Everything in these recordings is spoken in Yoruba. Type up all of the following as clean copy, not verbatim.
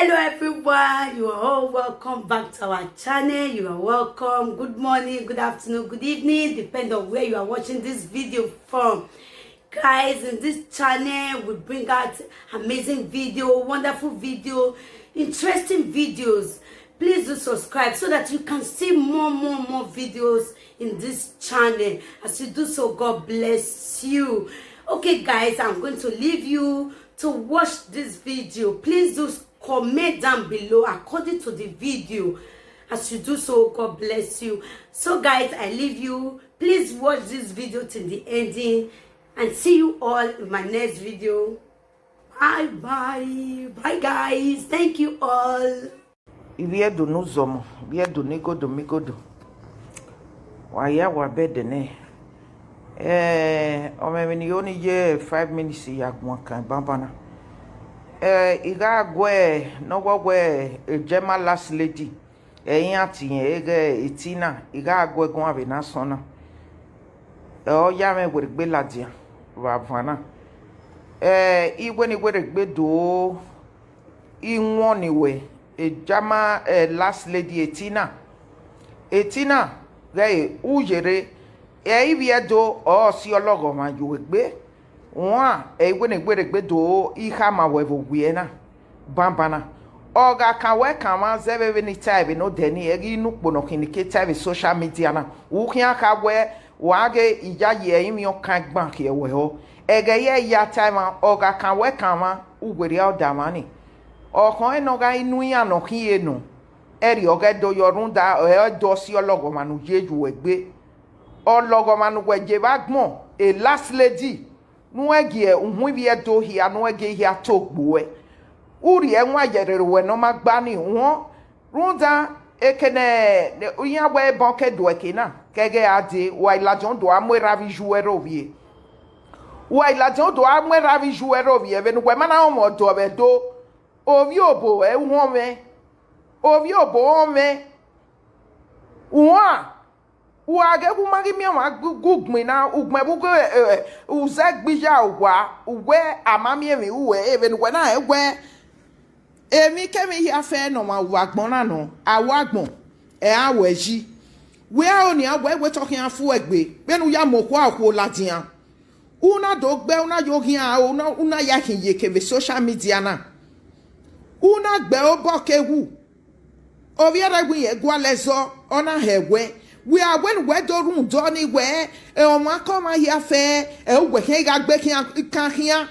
Hello everyone, you are all welcome back to our channel. You are welcome. Good morning, good afternoon, good evening, depending on where you are watching this video from. Guys, in this channel we bring out amazing video, wonderful video, interesting videos. Please do subscribe so that you can see more videos in this channel. As you do so, God bless you. Okay guys, I'm going to leave you to watch this video. Please do comment down below according to the video. As you do so, God bless you. So guys, I leave you. Please watch this video till the ending and see you all in my next video. Bye guys, thank you all. Iviedo no zomo, viedo migodo. Waya wa bedene. Omemini yoni ye 5 minutes ya gwankan bambana. Iga gwe no gwe Gemma last lady. Eyin atiyen ege itina iga gwe gon ave na sona. O ya me gbe gbe ladia bavana. Igwe ni gbe gbe do inwon niwe Gemma last lady etina re ujere Iviedo o si ologo ma juwegbe wa egwe ne gbe do iha ma wevo wiena bambana oga kanwe kama zebe ni type no deni egi nukpo no kinike type social media na ukia ka we wage ija ye imi o kan gban ke we ho ege ye ya time oga kanwe kama ugweri odamani okan enoga inu ya no kiye no eri oga do yorunda e do si ologo manu jeju egbe ologo manu weje bagbon e last lady nuegie unhu bi edo hia nuegie hia togbuwe uri enwa yerere we no magbani won runda ekene uya we bonke do ekina kege ade wa ilajon do amwera vi jouer ovie wa ilajon do amwera vi jouer ovie be nu we mana o mo do be do ovi obo e won me ovi obo me wa Uage kumagi mi ama gugmi na ugme bugo uzegbija ugwa uwe amami emi uwe even when na egwe emi kemi hia fe no ma wagbon na no awagbon aweji we oni agwe talking afu egbe benu ya moko akwo ladian una do gbe una yogia una ya kinye keve social media na una gbe obokewu obiara gwi egwa lezo ona hegwe we are when we do Johnny where on come here fair we can get can here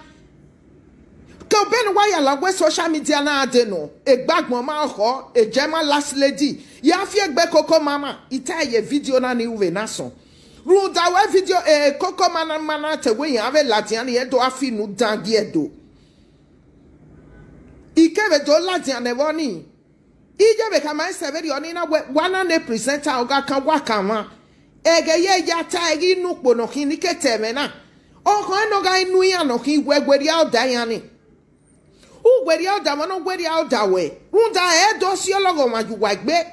go ben why la we social media na de no e gbag mama ho e Gemma last lady ya fie gbe koko mama itaye video na ni we na so ru da we video koko mana te we have latian ye do afi nu dangi edo ikebe do latian e woni ije be kama severi oni na wana ne presenter oga kan waka ma ege ye ya ta egi nukpo no kin ni keteme na o kan no ga inu ya no kin gwegweri oda yan ni ugweri oda mo no gweri oda we runda e do si ologo ma ju wa gbe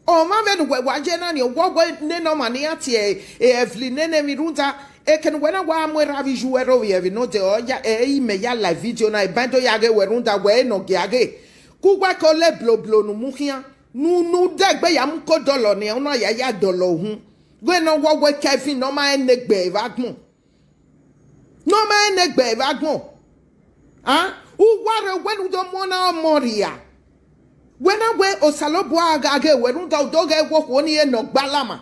o ma be nu gwegwa je na ni ogwo ne no ma ni ati Evelyn ne mi runda e ken wena wa mo ravi jouero we no de o ya ime ya live video na e bando ya ge we runda we no ge age kugwa ko le bloblo nu muhia nu degbe ya mko dolo ni ona ya dolo hun gwe no wo Kevin no ma enegbe vagbon no ma enegbe vagbon u ware wenu do mona moria wena we osalobo aga we nu do ge wo ko ni e no gbalama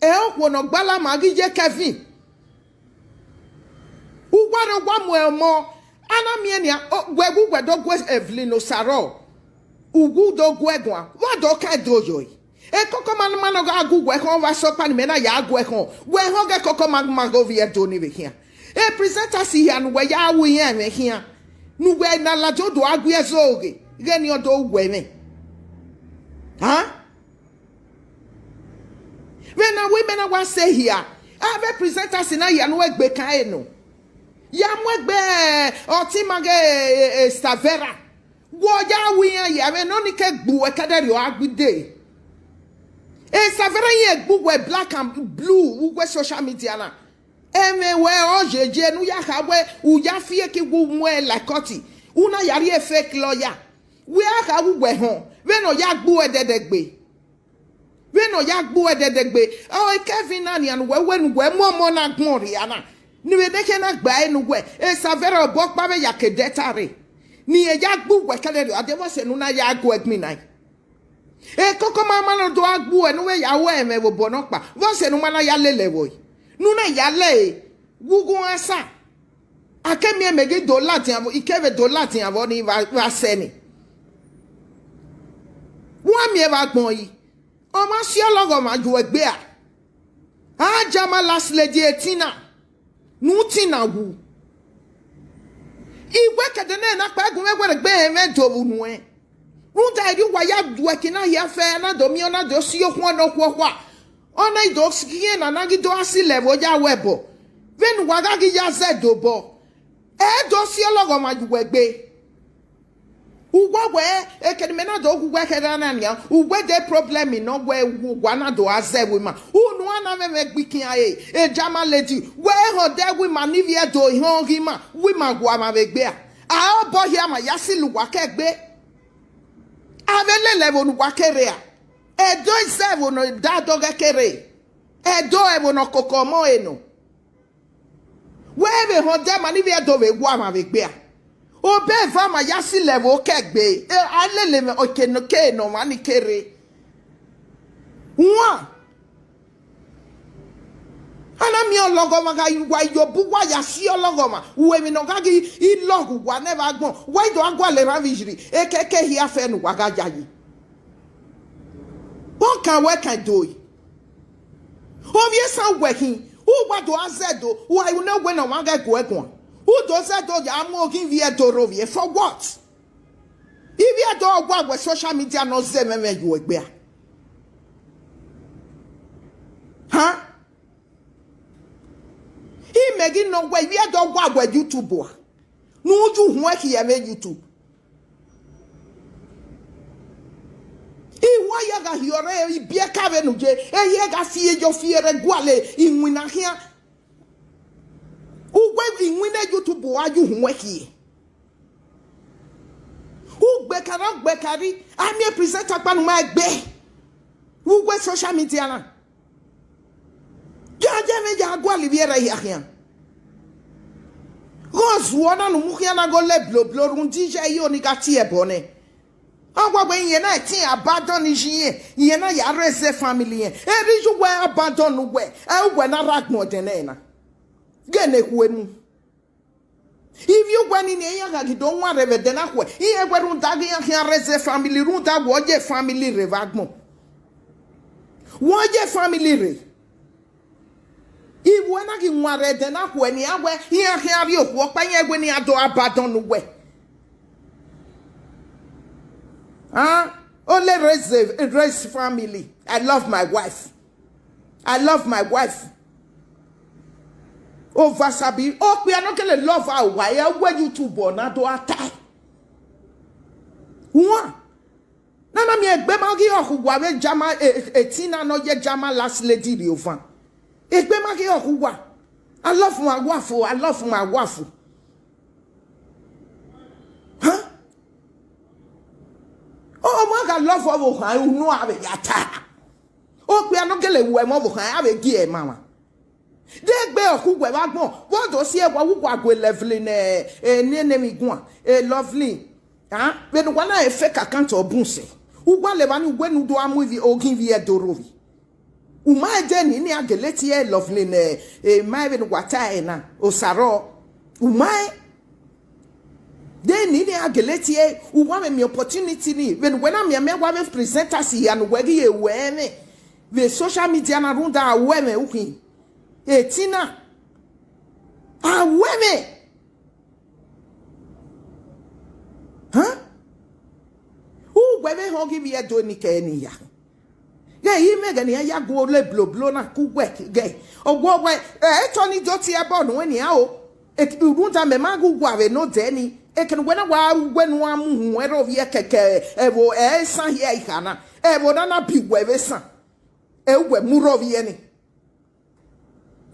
e o ko no gbalama gije Kevin u ware wa mo mo ana mienia gwegu gwedo gwe Evelyn Osaro ugu do gwegwa wa do ka dojo e koko man ga agugwe kon wa so pan me na ya agwe kon we ho ge koko man go vie do ni be hia e presenter si hia no we ya wu hia me hia nu we na la do agwe ezoge ge ni odo gwe me when na women na wa say here ave presenter si na ya no egbe kan no ya mwegbe oti mage stavera wo ya wiya ya me no ni ke gbu e kadari o agbide e stavera ye gbu we black and blue we social media na eme we ojeje nu ya ha we u ya fie ki gbu mu e like oti una yari e fake lawyer we aka we ho we no ya gbu ededegbe we no ya gbu ededegbe o Kevin ani an we mo na gbon ri ana ni we de ke na gba enu we e savera obo pa be yakedetare ni e ya gbu we kele ade mo se nu na ya gbu egmi nai e koko mama no do agbu enu we ya we me bo no pa vo se nu mana ya lele wo nu na ya le gugu asa akemi emege do lati avo ikeve do lati avo ni va seni wa mi e va gbon yi o ma si ologo ma ju egbe a jama last lady etina nu tina wu igwe kedene na pa egun egwe gbe me do bu nu e Ruta edi wa ya duekina ya fe na do mi ona do si okun no kwa ona ido skiye na nagi do asi level ya webo venu waga gi ya ze do bo e do si ologo ma juwe gbe ugwagwe e kedime na do ugwagwe kedana na nya ugwe de problem no gwe ugwa na do aze we ma unu ana me gbikin aye e jama lady we ho de we ma ni vie do ho gi ma we ma gwa ma be gbe a o bo hia ma ya si luwa ke gbe avele level nu wakere a edo isevo no dado gekere edo evo no kokomo eno webe ho de mani vi edo we gwa ma we gbe a obe va ma yasi level kegbe alele me okeno ke no mani kere wa ana mi ologo ma ga yuwa yobu wa yasi ologo ma we mi no ga gi ilogu wa never gbon why do agwa le ravijiri ekeke hia fe nu wa ga jayi what can we can do obvious and working who wa do azedo why you know when wa ga go egun who do azedo ya mo kin vi edoro vi for what if you do agwa we social media no ze meme you egbe huh he making no way we don't go with YouTube. No do work here make YouTube. He why you got your be a cavern je e ye ga fie jo fie regwale in wina here. Who went in wina YouTube are you work here? Who bekara bekari I'm a presenter pan my be. Who went social media na? Jaje ya gwa liviera ya Rose wona no mukia na go le blo runji je yo ni gati e bone agwa gbe yen na tin abandon ni yin yen na ya rese family yen e ri ju we abandon no we e we na ragmo de na gene kwemu if you gwa ni ne yan ga don wa reve de na kwe yen gwa run tag yan rese family run tag wo je family revagmo wo je family re if when I get one red then I when ya we here you walk by when you do abandon the way. Only raise family. I love my wife. I love my wife. Oh Vasabi, oh we are not gonna love our wife. Where you two born na do atai. One. Nana mi egbe ma gi okuwa we jama etina no ye jama last lady bi ofan. Egbe ma ki okuwa. I love my wife. I love my wife. Huh? Oh my God, love of her. You know I be yata. Oh, we are not gonna we mo her. I be gi e mama. De egbe okuwa wa gbon. What do see e wa wo go level ne mi gun. Lovely. Huh? When one I fake account obunse. Ugwa le ba ni we nu do amuvi ogin vi edorovi. Uma jeni ni ageleti e lovely ne mai be wata e na osaro. Uma de ni ageleti e uwa me opportunity ni when am me wa me presenters here no we e we me the social media na runda we me ukin. Etina a we me. Huh? Who webe hogi bi edo ni ke ni ya. Ge yi me gani ya go le blo na ku work ge. Ogwo we e to ni doti e bo no ni a o. E urunta me ma gu gwa we no de ni. E ken we na wa wenu amu hu e ro ye keke e bo e san ye ikana. E bo na bi we be san. E we mu ro ye ni.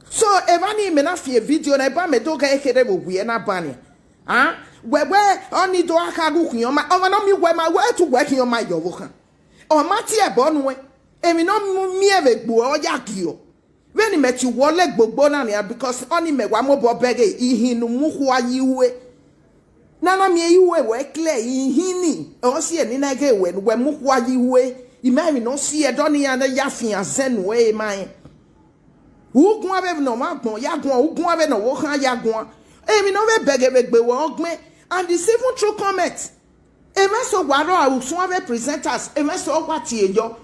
So evani me na fie video na ba me do ga e kere bo wi na bani. Ah where only do aka gu kun ma o no mi we ma where to work in my your kan o ma ti e bo nu we emi no mi e be gbo o ya ki o when me ti wole gbogbo na ni because only me wa mo bo bege ihinu mu ho ayiwe na mi yiwe we clear ihini o si eni na ge we mu ho ayiwe imami no si e do ni ya na ya fi azen we man ugun abe no ma gbon ya gbon ugun abe no wo kan ya gbon emi no be bege be gbe wo ogme and the even true comment emi so waro awusun abe presenters emi so wa ti ejo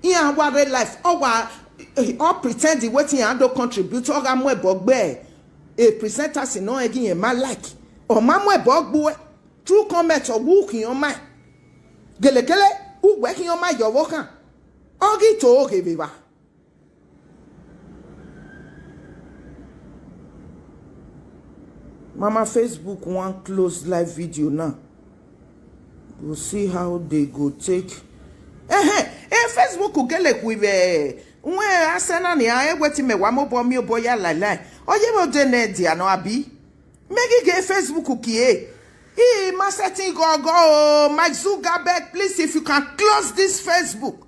in our real life all pretend the wetin and do contribute o ga mo ebo gbe a presenters no egin e ma like o ma mo ebo gbo true comment o wu kin o ma gelegele u gbe kin o ma yo wo kan o gi to o ge be ba. Mama Facebook one close live video now. We'll see how they go take. Facebook will get like with when I send on the eye waiting me one more bomb your boy like. Oh, you will do it, no abi. Make it get Facebook cookie. Hey, Master Thing go. Mike Zuckerberg, please, if you can close this Facebook.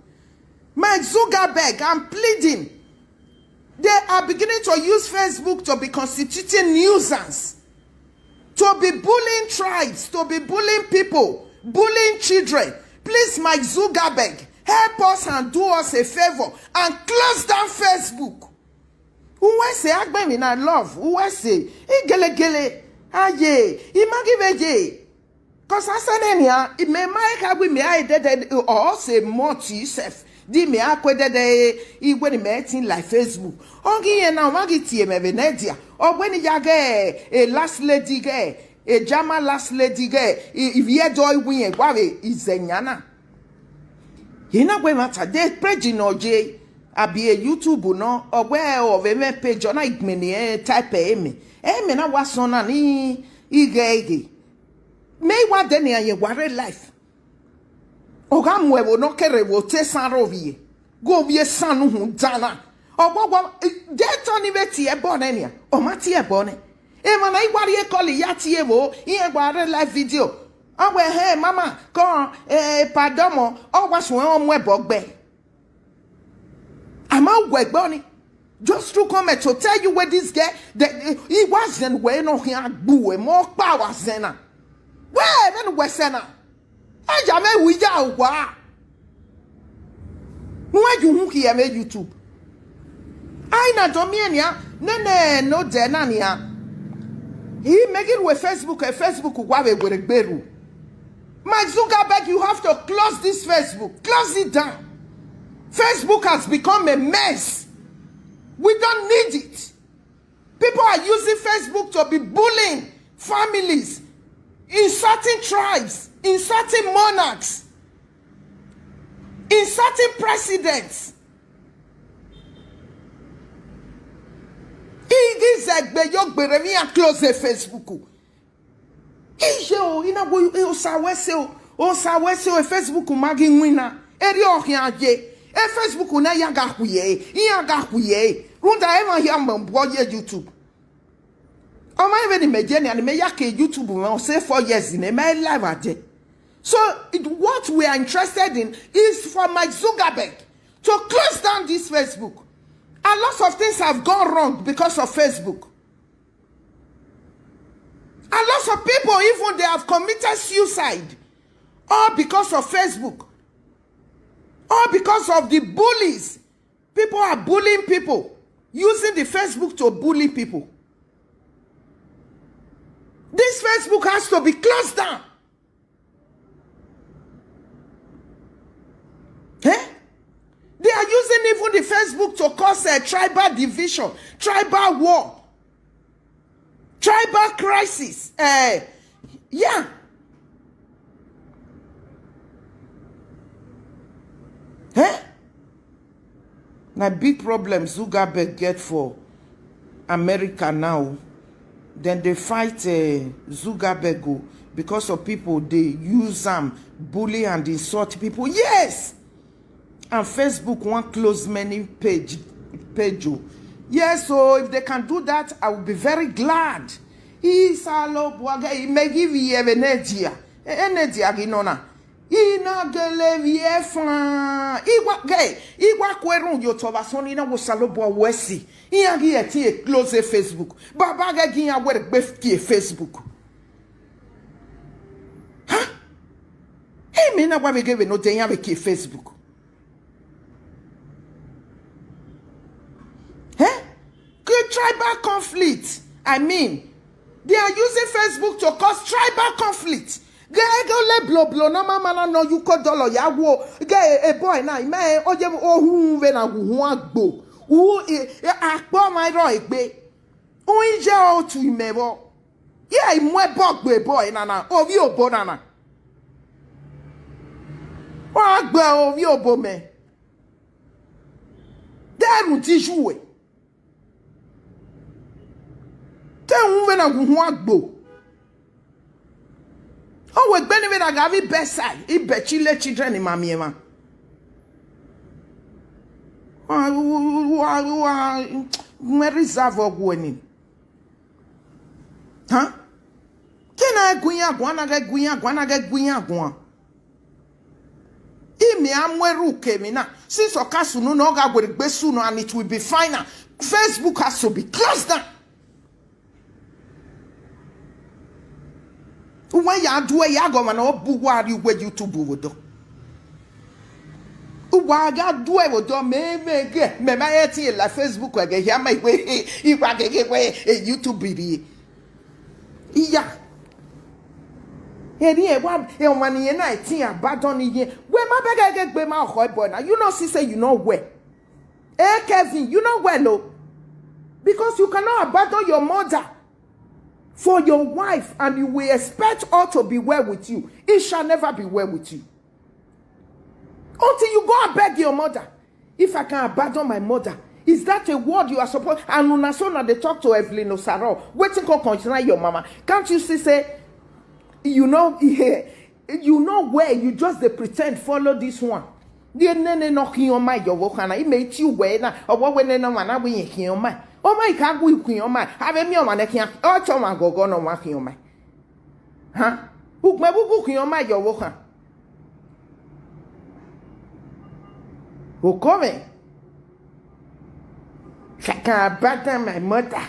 Mike Zuckerberg, I'm pleading. They are beginning to use Facebook to be constituting nuisance. To be bullying tribes, to be bullying people, bullying children. Please, Mike Zuckerberg, help us and do us a favor and close down Facebook. Who say Agbe na love? Who say gele aye? Imagive cause asanenia it may make we me I did or say more to yourself. Di me akwede de when meeting like Facebook. Ogi na magi tie me Venedia. Or when ya get a last lady get a Jama last lady get if ye joy win wawe is zenyana. Hina we matter de page no J abi a YouTube no or where of a page on like many type eme. Eme na wasona ni ige. May what then ye worry life. Oga mwewo no kere wo te sanrovie. Go vie sanu hu dana. Ogbogbo je ni beti e bone nia. O ma ti e bone. E ma na igwari e koli ya ti e wo, iye gware live video. Owe hey mama, kon padomo, o wa so won mu e bogbe. Ama ugwegbo ni. Just to come to tell you where this guy he wasn't where no he agbu e mo pa wa sena. Where then we sena. Ajame wija wa. Mwa ju hu ki ya me YouTube. Ai na domienia nene no de na nia. He make it with Facebook and Facebook wa we gberu. Mark Zuckerberg, you have to close this Facebook. Close it down. Facebook has become a mess. We don't need it. People are using Facebook to be bullying families, insulting tribes, insulting monarchs, insulting presidents. It is like the young Beremi and close the Facebook. Ijo, ina go o sawese Facebook magi wina. Eri ohiaje. E Facebook na yaga huye. Yaga huye. Runda ema hiamba mboye YouTube. O ma even imagine and me yake YouTube we say 4 years in my live ade. So what we are interested in is for Mike Zuckerberg to close down this Facebook. A lot of things have gone wrong because of Facebook. A lot of people, even they have committed suicide. All because of Facebook. All because of the bullies. People are bullying people. Using the Facebook to bully people. This Facebook has to be closed down. Eh? They are using even the Facebook to cause a tribal division, tribal war, tribal crisis. Yeah. Eh? Now big problem Zuckerberg get for America now. Then they fight Zuckerberg because of people they use them, bully and insult people. Yes. And Facebook won't close many page. Yes, so if they can do that, I will be very glad. Isalo boaga imegivi evenetia. Enetia ginona. Ina gelevie fan. Igwa kwerun yo toba soni na wosalo bo wesi. Iyangi eti close Facebook. Baba ga ginya were gbefki Facebook. Huh? Hey, me na wa be give no tenya be ki Facebook. Huh? Good tribal conflict. I mean, they are using Facebook to cause tribal conflict. Go le blow no mama no you ko dollar ya wo get a boy na me oje ohun we na hu agbo hu akpo my ro egbe o nje o tu imebo yeah imu ebogbe boy na ovi obo na o agbo ovi obo me deru ti juwe te hu we na hu agbo. Oh, we're going to have a best side. If Bechile children in Mamiema. Reserve of winning. Huh? Can I guya? Imi amweru kemina. Since Okasu no ga with Besuno and it will be fine. Facebook has to be closed down. When ya do ya go man obuwari we YouTube wodo. Uwa ga do e wodo me ma eti la Facebook age ya ma we iwa gege we YouTube bi. Iya. Eri e wa e wani ye na eti abadon ye. We ma be gege gbe ma ho boy na. You know see say you know where. Eh Kevin, you know where no? Because you cannot abandon your mother for your wife, and you will expect all to be well with you. It shall never be well with you. Until you go and beg your mother. If I can abandon my mother, is that a word you are supposed? And Unasona, they talk to Evelyn Osaro. Waiting to continue your mama. Can't you see, say, you know where you just they pretend follow this one. The nene knocking on my your wokana. It made you wear or what when no man we hear my. Oh my God, we queen on my have a meal man. I can't. Oh, Choma go on walking on my. Huh? Book my booking on my your walker. Who coming? I can't abandon my mother.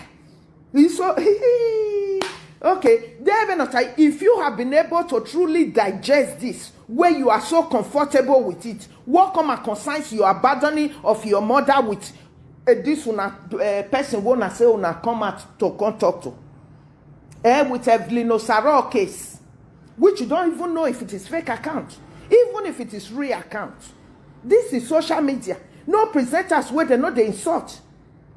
So, okay, David, if you have been able to truly digest this, where you are so comfortable with it, what come and concerns your abandoning of your mother with this person wanna say wanna come out to come talk to. With Evelyn Osaro case, which you don't even know if it is fake account, even if it is real account. This is social media. No presenters where they know the insult.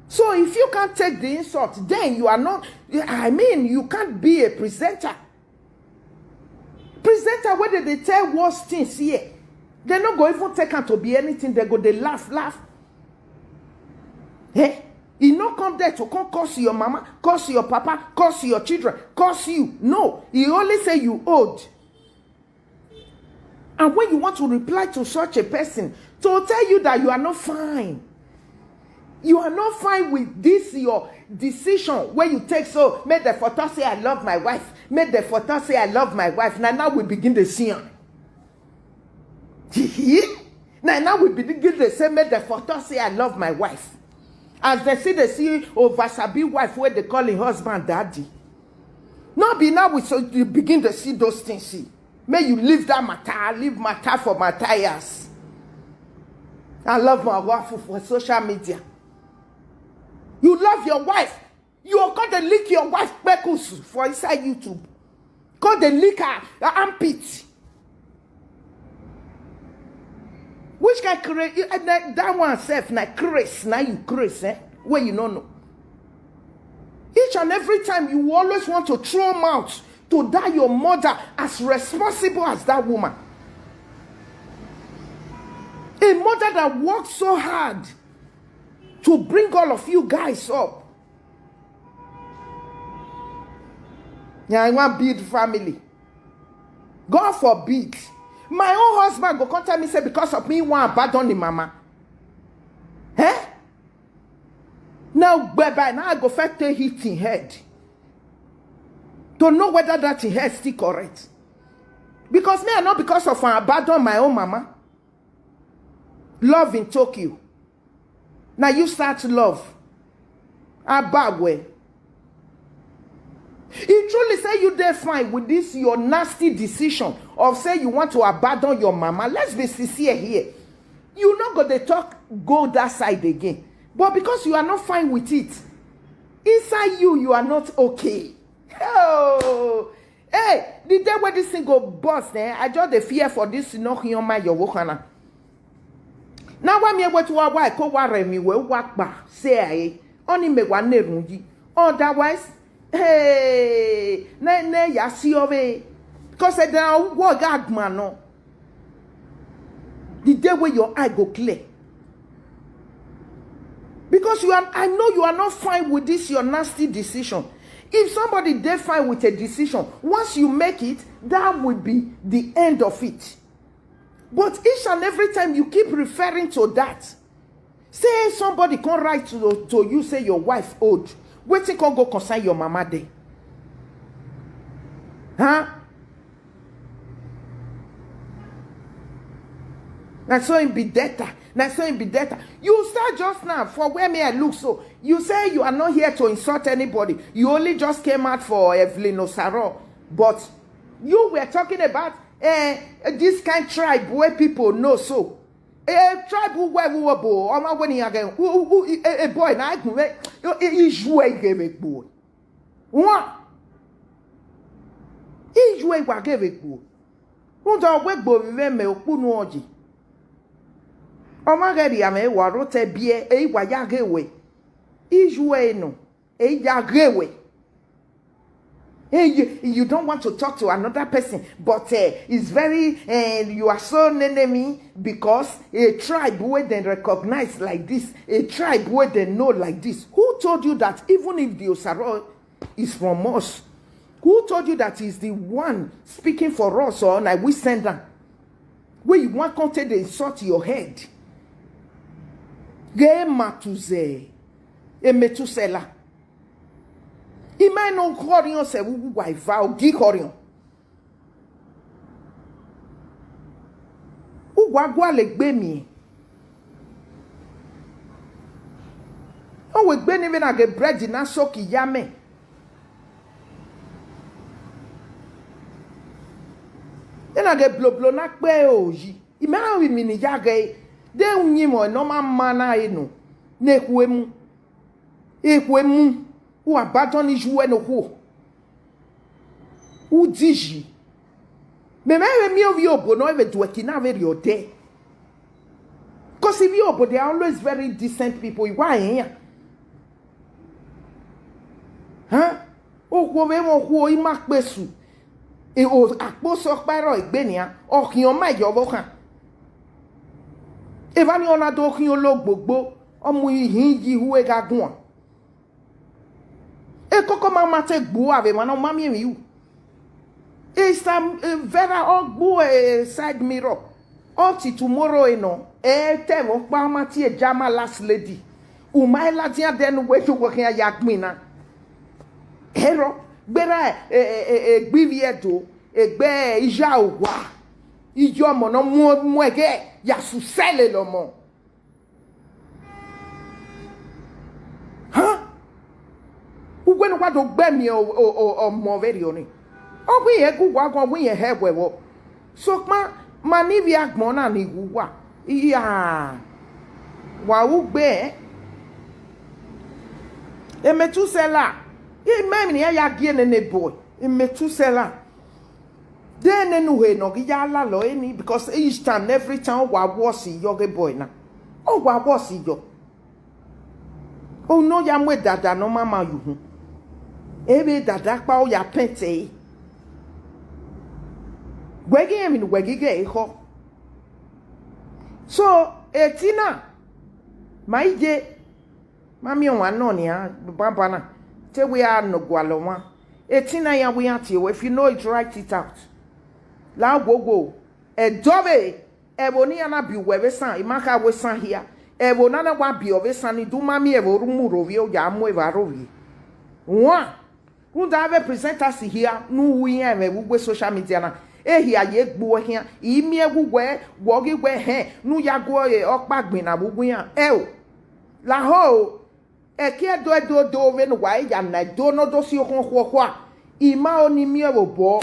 So if you can't take the insult, then you are not, I mean, you can't be a presenter. Presenter, whether they tell worse things here, they're not going to even take out to be anything. They go, they laugh. Hey, he not come there to come curse your mama, curse your papa, curse your children, curse you. No, he only say you old. And when you want to reply to such a person, to tell you that you are not fine. You are not fine with this, your decision where you take, so, make the photo say, I love my wife. Make the photo say, I love my wife. Now we begin to see her. Now we begin to say, make the photo say, I love my wife. As they see Vasabi wife where they call him husband daddy. Not be now you begin to see those things. See. May you leave that matter, leave matter for Matthias. I love my wife for social media. You love your wife. You are going to lick your wife bekus for inside YouTube. Call the licker armpit. Which can create that one self now Chris. Now you Chris, where you don't know. Each and every time you always want to throw mouth to that your mother as responsible as that woman. A mother that worked so hard to bring all of you guys up. Yeah, I want big family. God forbid. My own husband go contact me say because of me want abandon the mama. Now, whereby now I go first take hit in head. to know whether that in her is still correct. Because me, not because of I abandon my own mama. Love in Tokyo. Now you start to love. A bad way. He truly say you dey fine with this your nasty decision of say you want to abandon your mama. Let's be sincere here. You not go to talk go that side again. But because you are not fine with it, inside you are not okay. Oh, hey, the day where this thing go bust, I just the fear for this no human your wokana. Now when me went to a wife, ko worry me we work back. Say only me one nerunji. Otherwise, hey, ne ya see ove. Because I don't work hard man no. The day where your eye go clear. Because I know you are not fine with this your nasty decision. If somebody they fine with a decision, once you make it, that will be the end of it. But each and every time you keep referring to that, say somebody can write to you, say your wife old, waiting can go concern your mama day. Huh? Now so it be data. Now so it be data. You start just now for where may I look so. You say you are not here to insult anybody. You only just came out for Evelyn Osaro. But you were talking about this kind of tribe where people know so. A tribe who were bo or my wedding again. A boy now is way gave a boy. What? Is way wa gave a boy. Who don't wake bo me okunoji. Omagari ame wa rote bie e wa ya gewe. Ijue no. E ya gewe. You don't want to talk to another person, but it's very you are so enemy because a tribe where they recognize like this, a tribe where they know like this. Who told you that even if the Osaro is from us, who told you that is the one speaking for us or like we send them? Where you want to take the insult your head. Ge matuze e metusela. Ima no korion se wu waiva o gi korion. U wagwa le gbe mi. O we gbe ni be na ge bread na so ki yame. Ena ge bloblo na pe oji. Ima wi mi ni ya ge de unyi mo no ma mana enu. Ne kwemu. Ekwemu. Ou abandonne jouer no ho. Ou diji. Me mi ovi obo no even do kina very ode. Because if you obo they are always very decent people. Why here? Huh? O ko ve mo ko I mak pesu. E o akpo so paro igbenia. O kion ma yo bo kan. E va ni ona do kion lo gbogbo. Omu ihin yi hu e ga gun. E koko mama te gbo ave mana mami mi u. E some vera ogbo side mirror. Until tomorrow no. E te mo pa ma ti e jama last lady. U mai la dia den we to wo kan ya gbina. Hero gbera gbivie do egbe ija owa. Ijo mo no mu ege ya su sele lo mo. Huh? When what do gbemi o mo very oni o we e gu wa gon we e he wewo so ma ni bi agbon na ni gu wa iya wa u gbe e metusela e mem ni ya gie ne boy e metusela then no he no gi ya la lo eni because each time every time wa was your boy na o wa was yo o no ya mwe dada no mama you hu ebe dada pa o ya pente wegi mi wegi ge ho so etina maije mami on no ni a baba na te we are no gwalo wa etina ya we ati if you know it write it out la gogo e dobe e boni ana bi webe san imaka we san here e bona na wa bi obe san ni du mami e bo rumu rovi o ya mo e va rovi wa unda have presenters here no we we social media na ehia ye gbo hia imi egugwe wogigwe he nu ya go e okpagbin na gbugbu ya o la ho e ki do we no wa ya na do no do si okon kwa ima oni mi obo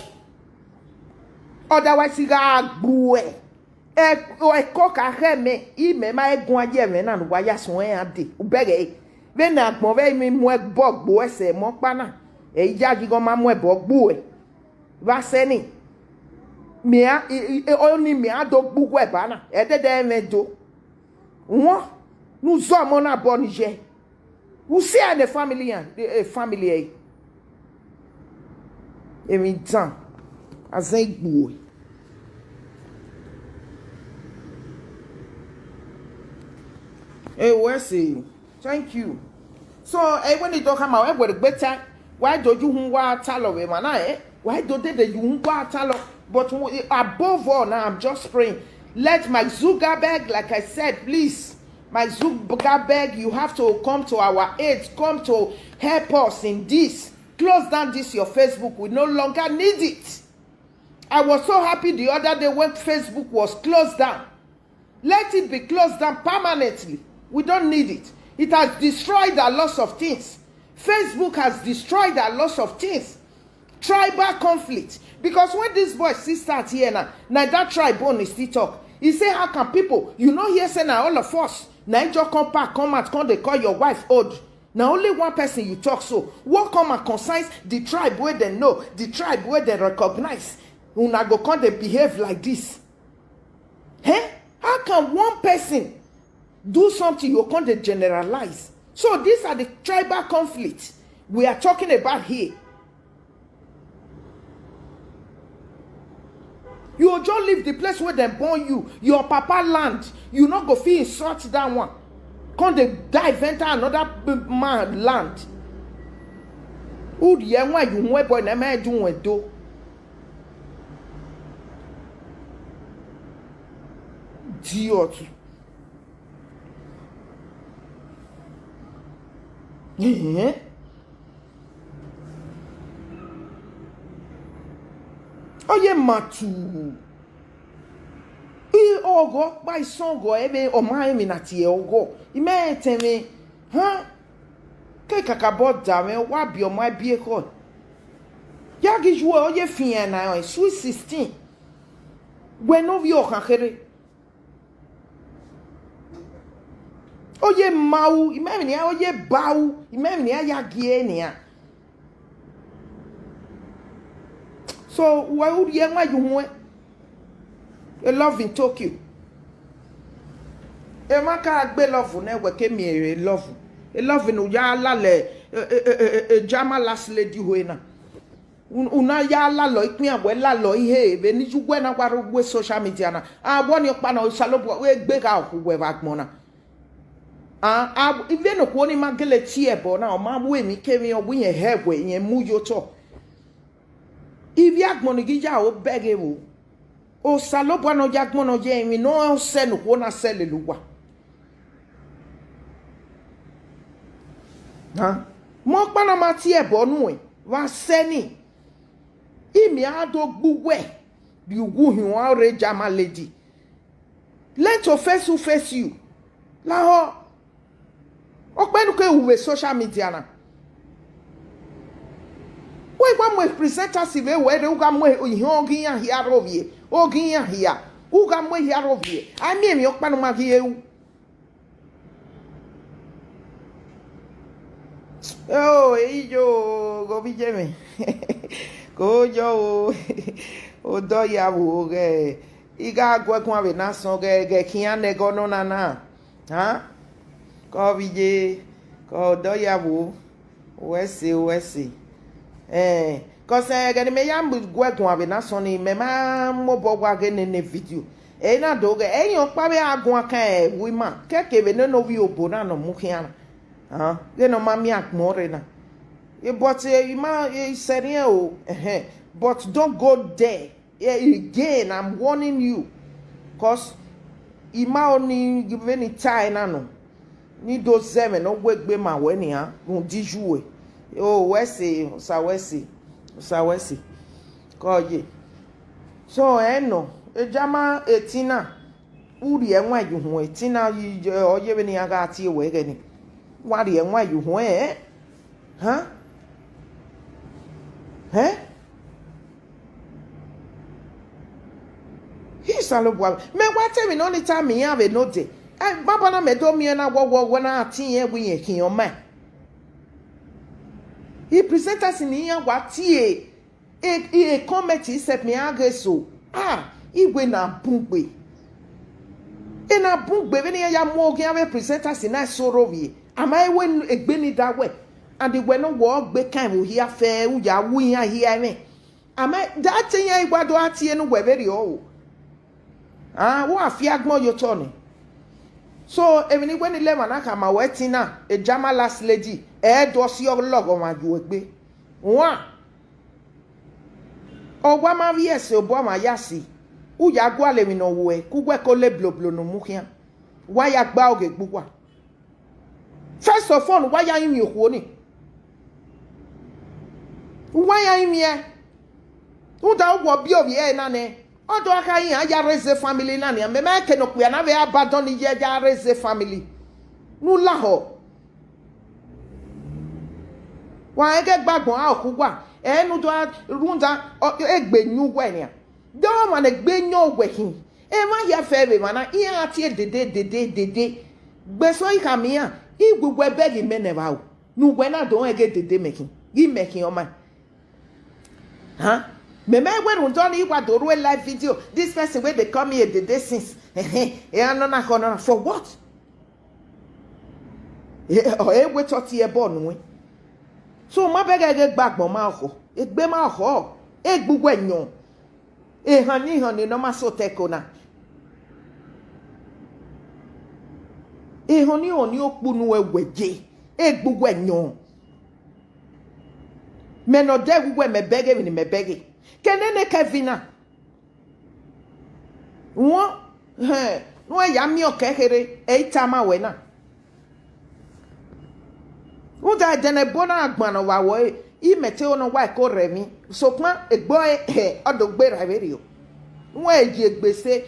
otherwise ga gbu e ko ka he me ime ma egun aje me na no wa ya so e ade ubege be na gbon be mi mu gbogbo ese mo pa na e ja gi go ma mu ebo gbu e wa se ni mia oni mia do gbugbo e ba na e dede me do won nu zo mo na bo ni je who see the family and the family e mi tan azan gbu we say thank you so when it don't come out we better why do you wa talo we man why do they you wa talo but above all now I'm just praying let my Zuckerberg like I said please my Zuckerberg you have to come to our aid come to help us in this close down this your Facebook we no longer need it. I was so happy the other day when Facebook was closed down. Let it be closed down permanently. We don't need it. It has destroyed a lot of things. Facebook has destroyed a lot of things. Tribal conflict. Because when this boy still start here now that tribe is still talk. He say, how can people, you know here say now all of us, now you just come back, come out, come they call your wife old. Now only one person you talk so. What come and concerns the tribe where they know, the tribe where they recognize. Una go come they behave like this. Hey? How can one person do something you can't generalize? So these are the tribal conflicts we are talking about here. You just leave the place where they born you, your papa land. You not go feel insult that one. Can't they dive enter another man land? Who the young one you boy na man doing do? Idiot. Yeah. Oh yeah, matu. Ogo by songo ebe o mai mi na tie ogo. Ime teme, huh? Ke kakabo da me wa bi o mai bi e ko. Ya gi jouer o ye fin na sweet 16. When no vi o kan kere. Oye mau, imemi ni oye bau, imemi ni ya gie ni ya. So why would you want you a love in Tokyo? E maka agbe love na we ke mi e love. E love no ya la le jama last lady ho na. Una ya la lo ipin awe la lo ihe be ni jugwe na gwa we social media na. Ah won yo pa na salobo we gbe ka we ba gbon na. Even no kwoni magele tiebo na o ma mu emi kemi obu yen hewe yen mu yo to. Ibi agbon gi ja o bege wo. O salobo no jagbon no je mi no se no kwona se le luwa. Mo pa na ma tiebo nu e wa se ni. Imi ado gbuwe bi wu hin wa re jama lady. Let to face you. La ho okpenu ke uwe social media na we gwa mo presenters we de uga mo ihe ogin ya hia rovie ogin ya hia uga mo hia rovie ami emi okpanu ma gi ewu oh ijo go bi jeme go jo o do ya wo ge iga gwekun ave na so ge kian ne go no na ha ko bije ko do ya wo wesi ko se ga ni me ya gwegun abi na so ni me ma mo bo gwa ge ne video na do ge eyan pa be agun akan wi ma keke be no wi obo na no mu kian ge no ma mi akmo re na but you ma seria o but don't go there again. I'm warning you cause ima oni give any time na no ni do zeme no wegbe ma we ni ha no dijuwe Oh, Wesi, Sawesi. Koje. So, no. Ejama etina. Uri enwa yu ho etina oye beni aga ati we gani. Wari enwa yu ho Huh? Eh? He's a little me what tell me no time me have no day. Baba na me do me na wo na ati e we yin o man. He present us in here what a committee set me ageso. Igwe na bungbe. E na bungbe when ya mo give present us in sorowie. Am I when egbeni that way? And the when no work be kan we here fair u ya wu here me. Am I that thing ya igwa do ati no we very o. Wo afiagmo yo toni. So even when 11 aka ma wetina a jama last lady do si ologo ma ju egbe. Wa ogwa ma vies obo ma yasi. U ya gwa le mi no we ku gwe ko le bloblo no mu kian. Wa ya gba oge gbugwa. First of all, why are you here? Why are you here? Who don't want to be over here, Nane? Odo aka yin aya raise family na ni me make no pe na we abandon ye ja raise family nu la ho wa ege gbagbon a okugwa enu do runda egbenyu we ni do ma na gbenyu we hin e ma ya febe mana i ati dede gbeso i kamia i gbugbo begi meneva o nu we na do ege dede making gi making o man huh. Me when done you do a live video. This person where they come here the day since. For what? We talk here born. So my beg get back my mouth. It be my ho. Egg bugwenyon. Honey, no maso tekona. Honey on your bunu weje. Egg bugwenyon. Men no dead we me beg in me begging. Kenene Kevina. Wo no ya mi okekere eitama we na. Wo da dene bona agban wa wo I mete ono wa ko remi. So pan egbo odogbe raverio. Wo eji egbese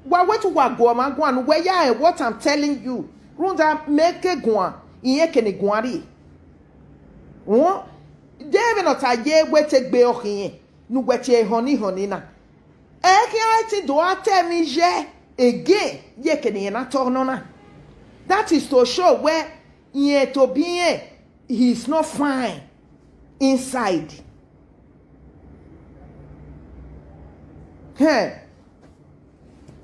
wa wetu wa go ma go anu we ya what I'm telling you. Runda make gwan iye kene gwanri. Wo David not aye wete gbe okin nu weche honey na ati do atemi je again ye kene na torno na. That is to show where ye to be he's not fine inside.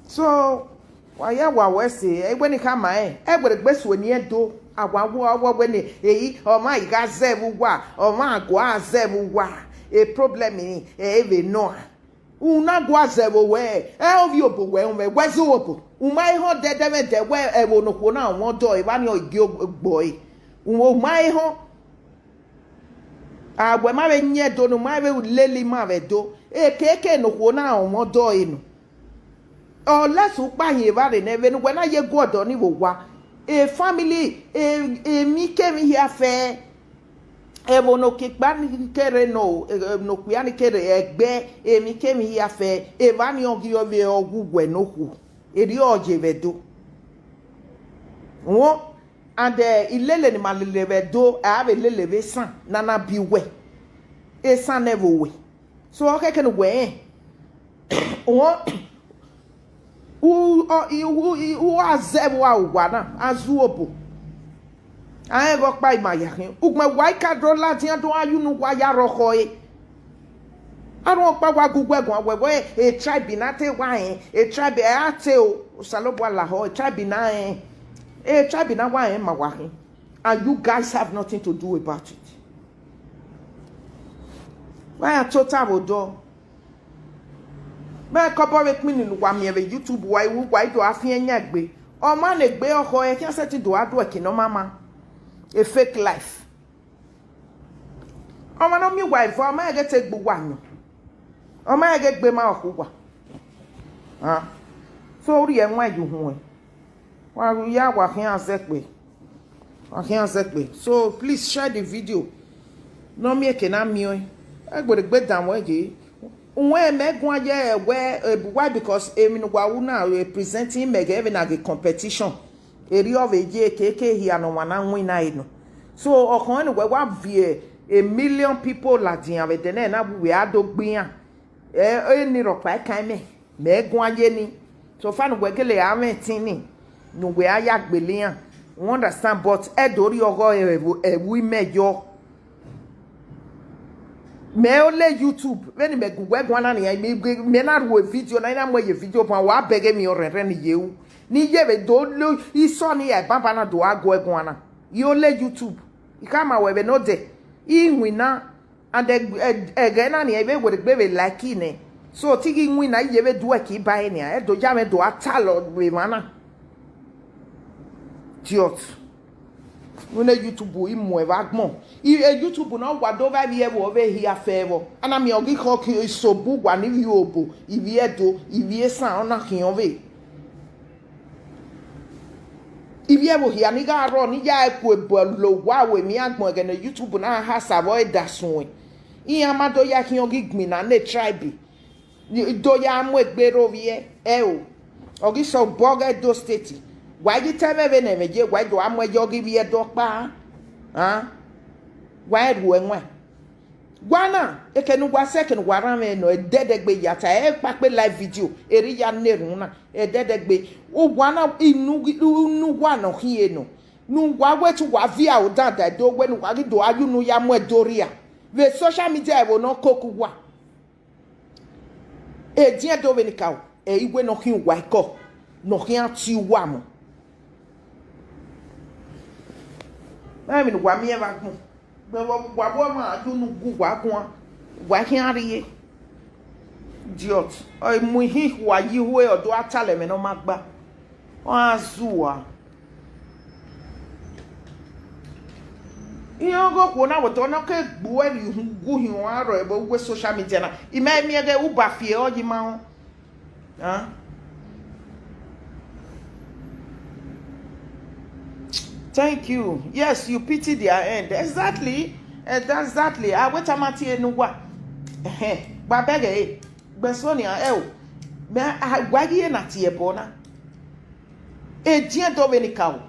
So why we say when it come every best when you do awawo when oh my god zebu wa oh my god zebu wa a problem in even no una gwa zebu we of you bo we wezo opo umai ho de we e wo no ko na won do e ba ni ogi boy umai ho agwe ma be nye do no ma be leli ma be do e keke no ko na won do e no o lesu pa yin ba re ne be no when ye go do ni wo wa a family mi kemi here fe ebo no kikban kere no kuyani kere egbe mi kemi here fe evani ogi obe ogugwe no ku eri oje vedo wo and ilele ni malele vedo ave lele ve san nana biwe e san never we so okay can we wo u azebwa ugwana azuobo aye go pa imayakin ugme wai kadro lati an to ayunu wa ya roko e aron pa wa gugwegun wewe e tribe na te wa e tribe ate o salobo la ho e tribe na tribe na wa ma wa and you guys have nothing to do about it. Why a total odo me corporate meaning wa me YouTube why do afien nyagbe o ma le gbe oko e kan set do ado e kino mama a fake life o ma no mi wife o ma get egbu wa no o ma get gbe ma okugwa so ri enwa ju hu e wa ya wa kan azepe so please share the video no me ke na mi o e gbe dan we ge wọ́n megun aye why because emi no wa na representing me give na the competition eri of eje keke here no wana win na ino so okan ni we wa vie a million people la din ave na we adogbian ni ro pa kan me megun aye ni so fa no we gele ametin ni no we aya gbelean you understand but edori ogo ewu mejo me only YouTube when me go gwana na me na ro video na mo ye video pa wa bege mi orere ni yewu ni ye be do lo iso ni e baba na do ago gwana you only YouTube ikama we be no de inwina and again na ni e be we be like ne so tigi inwina ye be do ki buy ni e do ja me do atalo we mana idiot when YouTube imu e bagmo YouTube na wado va vie wo over here favor ana mi ogi ko ki so bu gwa ni vi obo ivi edo ivi san ona kion ve ivi ebo hia ni ga ro ni ya eku ebo lo wa we mi agbon ge na YouTube na ha sabo e dasun e amado ya kion gi gbin na ne tribe do ya mu egbero vie e o ogi so boga do state why you tell me when me je why do am we jogi bi edo pa why do enwa gwana ekenu gwa second waran me no ededegbe yata e pape live video eri ya nerun na ededegbe o gwana inu gwa no hie no nu gwa wetu gwa via o dada do wenu gwa do ayunu ya mu edoria we social media e wo no koku gwa e dia do we ni kawo e igwe no hin gwa ko no hin ati wa mo I mean, what me ever go? But what I do no go what can I idiot? I muhi why you way or do I tell him no magba? Ah, Zua. You go when I was on a cake, boy, you go in one but with social media. It made me a get uber fear or you man. Huh? Thank you. Yes, you pity their end. Exactly. Exactly. I wait a matter no what. Babege. Bensonia me why you not here bona? E dia do venikao.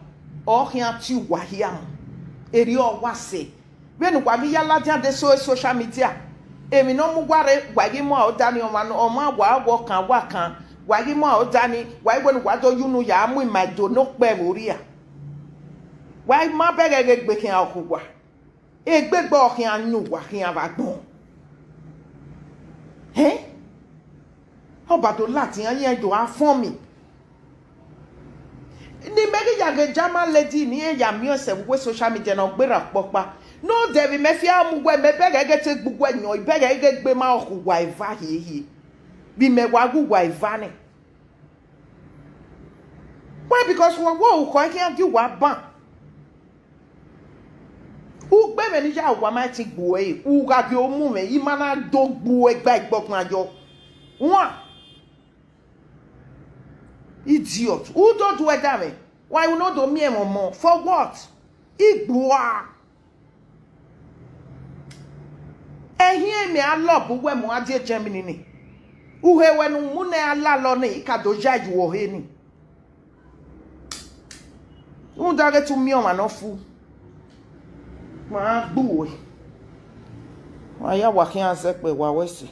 O hia ti wa hia. Eri o wase. When wa mi yala dia de social media. Emi no mu gware gwagi mo o dani o ma wa kan wa kan. Gwagi mo o dani, why when wa do you know ya mu my do no pe oria. Why ma bege gbe kin akugwa e gbegbo kin anu wa kin abagbon oba to lati yan yen do afon mi ni megi yage jama lady ni e ya mi ose we social media na gbera popa no devi me fi amu gwe me bege ge te gbugwa yan bege ge gbe ma okugwa iva hihi bi me wa gugwa iva ni why because wo ko kin gi wa ban u gbe me ni ja wa ma ti gbo e u ga bi o mu me yi mana do gbo e gba igbokun ajo won idiot who don't do it that why you not do me more for what igboa ehie me alob we mo ade Germany ni uhe wenu mu na ala lo ni ka do judge wo he ni un da get to me on anofu ma gbo wa ya wa kian se pe wa wesi